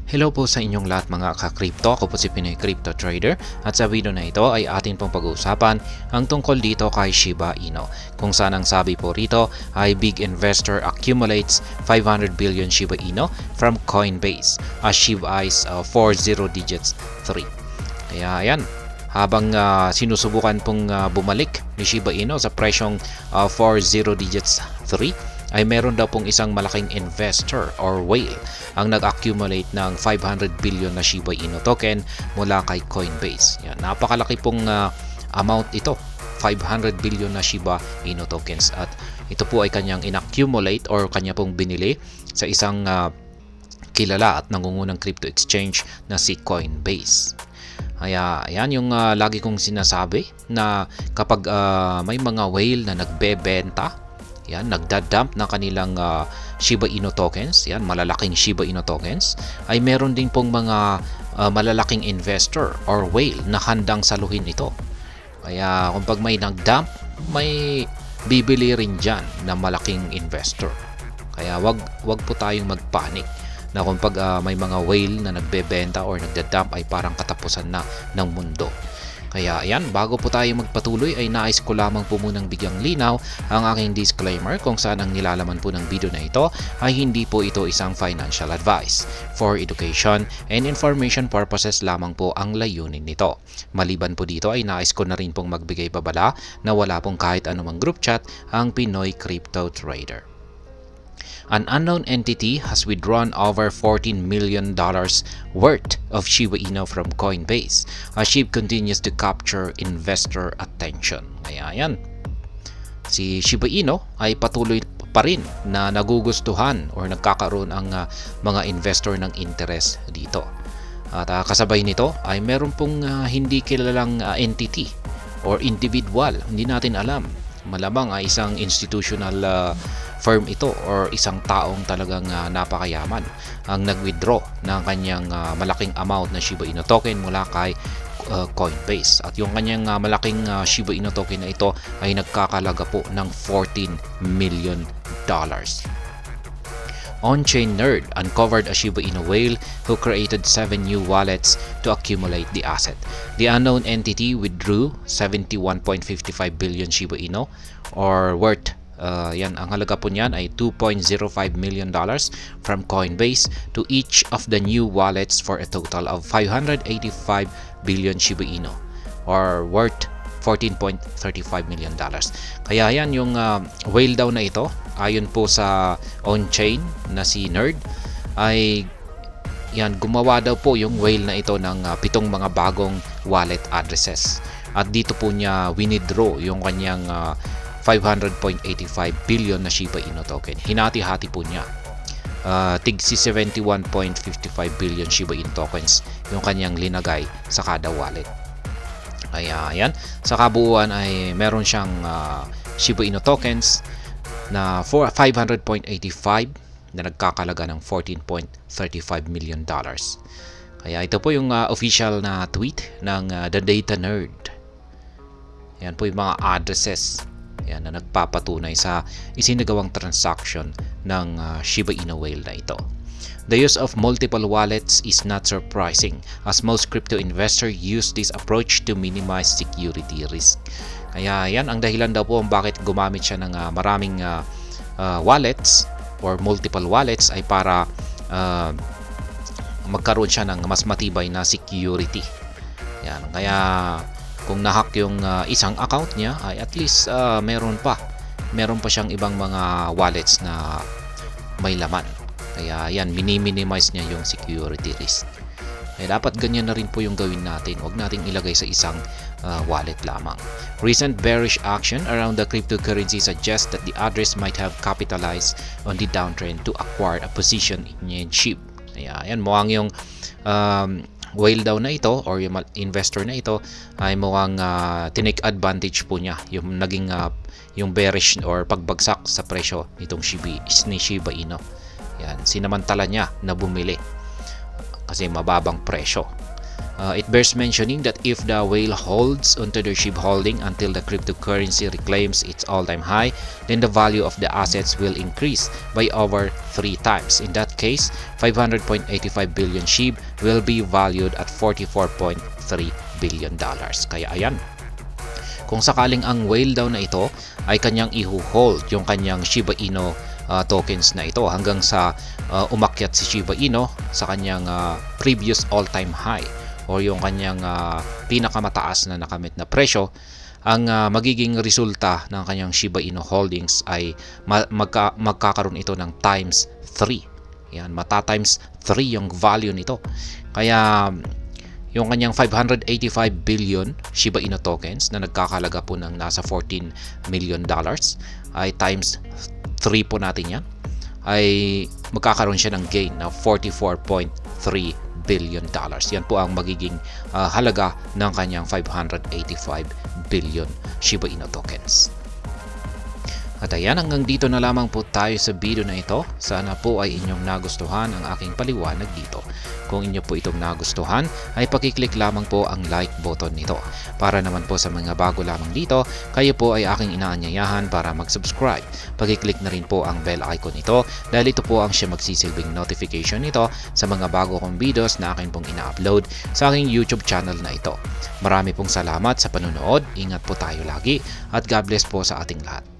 Hello po sa inyong lahat mga ka-crypto. Ako po si Pinoy Crypto Trader at sa video na ito ay atin pong pag-uusapan ang tungkol dito kay Shiba Inu. Kung saan ang sabi po rito ay big investor accumulates 500 billion Shiba Inu from Coinbase as SHIB eyes 40 digits 3. Kaya ayan, habang sinusubukan pong bumalik ni Shiba Inu sa presyong 40 digits 3, ay meron daw pong isang malaking investor or whale ang nag-accumulate ng 500 billion na Shiba Inu token mula kay Coinbase. Yan, napakalaki pong amount ito, 500 billion na Shiba Inu tokens, at ito po ay kanyang inaccumulate or kanya pong binili sa isang kilala at nangungunang crypto exchange na si Coinbase. Kaya ayan yung lagi kong sinasabi na kapag may mga whale na nagbebenta, yan, nagda-dump ng kanilang Shiba Inu tokens, yan, malalaking Shiba Inu tokens, ay meron din pong mga malalaking investor or whale na handang saluhin ito. Kaya kung pag may nag-dump, may bibili rin dyan na malaking investor. Kaya wag po tayong magpanik na kung pag may mga whale na nagbebenta or nagda-dump ay parang katapusan na ng mundo. Kaya ayan, bago po tayo magpatuloy ay nais ko lamang po munang bigyang linaw ang aking disclaimer kung saan ang nilalaman po ng video na ito ay hindi po ito isang financial advice. For education and information purposes lamang po ang layunin nito. Maliban po dito ay nais ko na rin pong magbigay babala na wala pong kahit anumang group chat ang Pinoy Crypto Trader. An unknown entity has withdrawn over $14 million worth of Shiba Inu from Coinbase as SHIB continues to capture investor attention. Kaya yan, si Shiba Inu ay patuloy pa rin na nagugustuhan or nagkakaroon ang mga investor ng interest dito. At kasabay nito ay meron pong hindi kilalang entity or individual, hindi natin alam. Malamang ay isang institutional firm ito or isang taong talagang napakayaman ang nag-withdraw ng kanyang malaking amount na Shiba Inu token mula kay Coinbase. At yung kanyang malaking Shiba Inu token na ito ay nagkakalaga po ng $14 million. On-chain Nerd uncovered a Shiba Inu whale who created 7 new wallets to accumulate the asset. The unknown entity withdrew 71.55 billion Shiba Inu or worth yan, ang halaga po niyan ay $2.05 million from Coinbase to each of the new wallets for a total of 585 billion Shiba Inu or worth $14.35 million. Kaya yan yung whale daw na ito, ayon po sa on-chain na si Nerd, ay yan, gumawa daw po yung whale na ito ng 7 mga bagong wallet addresses. At dito po niya winidraw yung kanyang 500.85 billion na Shiba Inu token. Hinati-hati po niya. Tig si 71.55 billion Shiba Inu tokens yung kanyang linagay sa kada wallet. Kaya yan, sa kabuuan ay meron siyang Shiba Inu tokens na 500.85 na nagkakalaga ng $14.35 million. Kaya ito po yung official na tweet ng The Data Nerd. Yan po yung mga addresses yan, na nagpapatunay sa isinagawang transaction ng Shiba Inu whale na ito. The use of multiple wallets is not surprising as most crypto investors use this approach to minimize security risk. Kaya yan ang dahilan daw po bakit gumamit siya ng maraming wallets or multiple wallets ay para magkaroon siya ng mas matibay na security. Yan, kaya kung nahack yung isang account niya ay at least meron pa siyang ibang mga wallets na may laman. Kaya yan, minimize niya yung security risk. Kaya dapat ganyan na rin po yung gawin natin. Huwag nating ilagay sa isang wallet lamang. Recent bearish action around the cryptocurrency suggests that the address might have capitalized on the downtrend to acquire a position in SHIB. Kaya yan, mukhang yung whale daw na ito or yung investor na ito ay mukhang tinake advantage po niya yung naging yung bearish or pagbagsak sa presyo nitong Shiba Inu. Yan, sinamantala niya na bumili kasi mababang presyo. It bears mentioning that if the whale holds onto their SHIB holding until the cryptocurrency reclaims its all-time high, then the value of the assets will increase by over 3 times. In that case, 500.85 billion SHIB will be valued at $44.3 billion. Kaya ayan, kung sakaling ang whale daw na ito ay kanyang i-hold yung kanyang Shiba Inu tokens na ito hanggang sa umakyat si Shiba Inu sa kanyang previous all-time high o yung kanyang pinakamataas na nakamit na presyo, ang magiging resulta ng kanyang Shiba Inu holdings ay magkakaroon ito ng times 3. Yan, mata-times 3 yung value nito. Kaya yung kanyang 585 billion Shiba Inu tokens na nagkakalaga po ng nasa $14 million ay times 3 po natin yan, ay magkakaroon siya ng gain na $44.3 billion. Yan po ang magiging halaga ng kanyang 585 billion Shiba Inu tokens. At ayan, hanggang dito na lamang po tayo sa video na ito. Sana po ay inyong nagustuhan ang aking paliwanag dito. Kung inyo po itong nagustuhan, ay pakiclick lamang po ang like button nito. Para naman po sa mga bago lamang dito, kayo po ay aking inaanyayahan para mag-subscribe. Pakiclick na rin po ang bell icon nito dahil ito po ang siya magsisilbing notification nito sa mga bago kong videos na akin pong ina-upload sa aking YouTube channel na ito. Marami pong salamat sa panunood, ingat po tayo lagi at God bless po sa ating lahat.